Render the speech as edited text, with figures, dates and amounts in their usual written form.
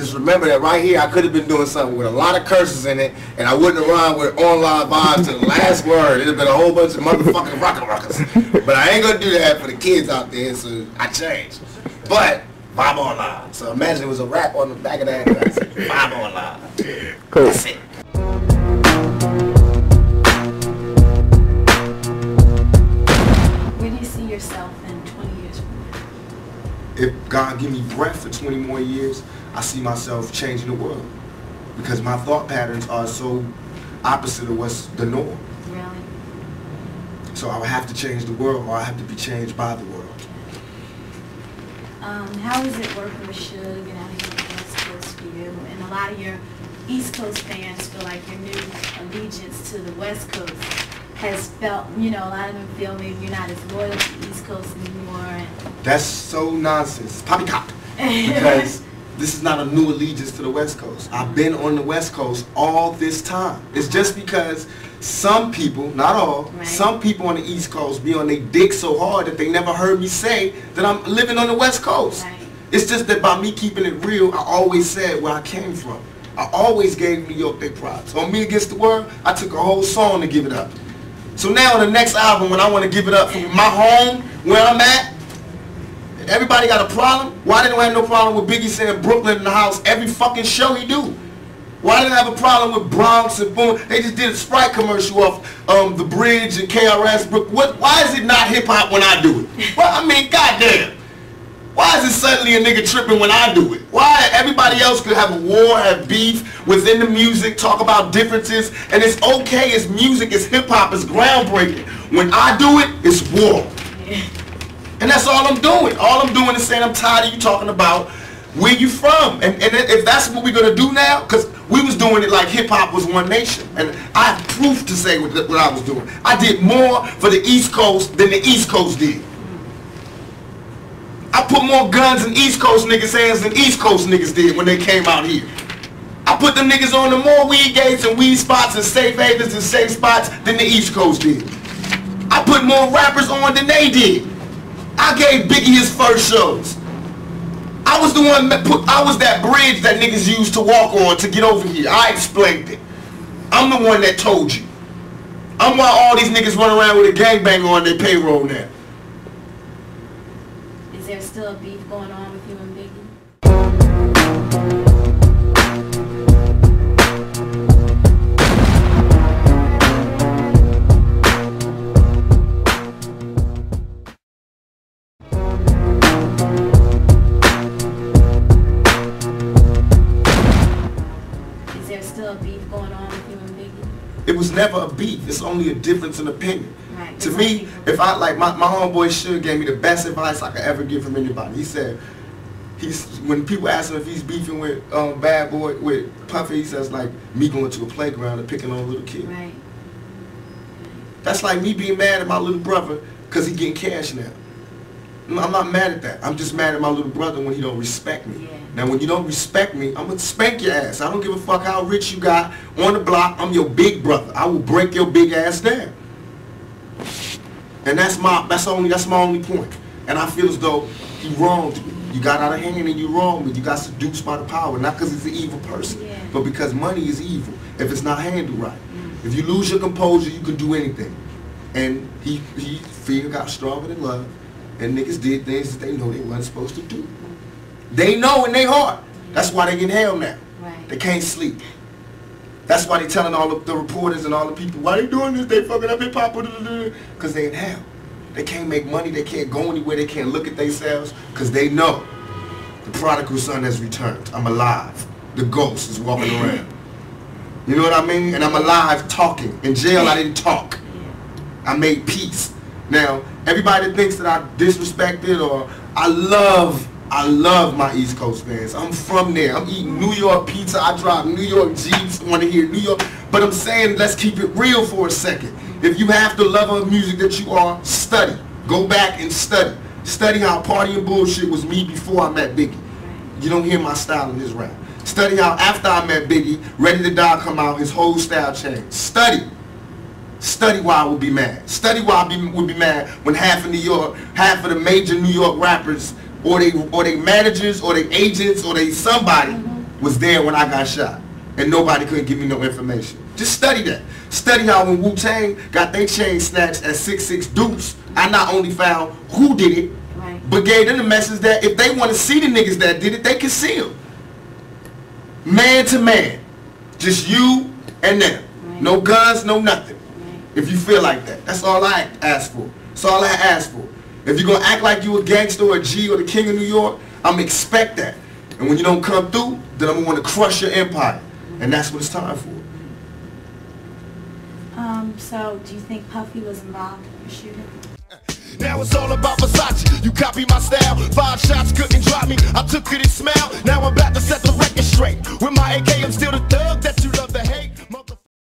just remember that right here, I could have been doing something with a lot of curses in it, and I wouldn't have rhymed with online vibes to the last word. It'd have been a whole bunch of motherfucking rockers. But I ain't gonna do that for the kids out there, so I changed. But vibe online. So imagine it was a rap on the back of that. Vibe online. Cool. That's it. Where do you see yourself in 20 years from now? If God give me breath for 20 more years, I see myself changing the world. Because my thought patterns are so opposite of what's the norm. Really? So I would have to change the world, or I have to be changed by the world. How is it working with Suge and out here on the West Coast for you? And a lot of your East Coast fans feel like your new allegiance to the West Coast has felt, you know, a lot of them feel maybe you're not as loyal to the East Coast anymore. And that's so nonsense. Poppycock. Because this is not a new allegiance to the West Coast. I've been on the West Coast all this time. It's just because some people, not all, right, some people on the East Coast be on their dick so hard that they never heard me say that I'm living on the West Coast. Right. It's just that by me keeping it real, I always said where I came from. I always gave New York their props. On Me Against the World, I took a whole song to give it up. So now on the next album, when I want to give it up from my home, where I'm at, everybody got a problem? Why they don't have no problem with Biggie saying Brooklyn in the house every fucking show he do? Why didn't have a problem with Bronx and Boom? They just did a Sprite commercial off The Bridge and KRS. Why is it not hip-hop when I do it? Well, I mean, goddamn. Why is it suddenly a nigga tripping when I do it? Why everybody else could have a war, have beef within the music, talk about differences, and it's okay, it's music, it's hip-hop, it's groundbreaking. When I do it, it's war. And that's all I'm doing. All I'm doing is saying I'm tired of you talking about where you from. And if that's what we're going to do now, because we was doing it like hip-hop was one nation. And I have proof to say what I was doing. I did more for the East Coast than the East Coast did. I put more guns in East Coast niggas' hands than East Coast niggas did when they came out here. I put them niggas on the more weed gates and weed spots and safe havens and safe spots than the East Coast did. I put more rappers on than they did. I gave Biggie his first shows. I was the one that I was that bridge that niggas used to walk on to get over here. I explained it. I'm the one that told you. I'm why all these niggas run around with a gangbanger on their payroll now. Is there still a beef going on with you and Biggie? Is there still a beef going on with you and Biggie? It was never a beef. It's only a difference in opinion. Right. To me, if I like my homeboy Suge gave me the best advice I could ever give from anybody. He said when people ask him if he's beefing with Bad Boy with Puffy, he says like me going to a playground and picking on a little kid. Right. That's like me being mad at my little brother because he getting cash now. I'm not mad at that. I'm just mad at my little brother when he don't respect me. Yeah. Now when you don't respect me, I'm gonna spank your ass. I don't give a fuck how rich you got on the block. I'm your big brother. I will break your big ass down. And that's my only point. And I feel as though he wronged you. You got out of hand and you wronged me. You got seduced by the power, not because he's an evil person, yeah, but because money is evil if it's not handled right. If you lose your composure, you can do anything. And fear got stronger than love, and niggas did things that they know they wasn't supposed to do. They know in their heart. That's why they in hell now. Right. They can't sleep. That's why they telling all the reporters and all the people, why they doing this? They fucking up hip-hop. Because they in hell. They can't make money. They can't go anywhere. They can't look at themselves because they know the prodigal son has returned. I'm alive. The ghost is walking around. You know what I mean? And I'm alive talking. In jail, I didn't talk. I made peace. Now, everybody that thinks that I disrespected or I love my East Coast fans. I'm from there. I'm eating New York pizza. I drive New York Jeeps. Want to hear New York. But I'm saying let's keep it real for a second. If you have the love of music that you are, study. Go back and study. Study how Party and Bullshit was me before I met Biggie. You don't hear my style in this rap. Study how after I met Biggie, Ready to Die come out, his whole style changed. Study. Study why I would be mad. Study why I would be mad when half of the major New York rappers or they managers or they agents or they somebody was there when I got shot, and nobody couldn't give me no information. Just study that. Study how when Wu-Tang got their chain snatched at 6'6" Deuce, I not only found who did it, right, but gave them the message that if they want to see the niggas that did it, they can see them. Man to man. Just you and them. right, No guns, no nothing. right. If you feel like that. That's all I ask for. That's all I ask for. If you're going to act like you a gangster or a G or the king of New York, I'm going to expect that. And when you don't come through, then I'm going to want to crush your empire. And that's what it's time for. So, do you think Puffy was involved in the shooting? Now it's all about Versace. You copy my style. 5 shots couldn't drop me. I took it and smiled. Now I'm about to set the record straight. With my AK, I'm still the thug that you love to hate.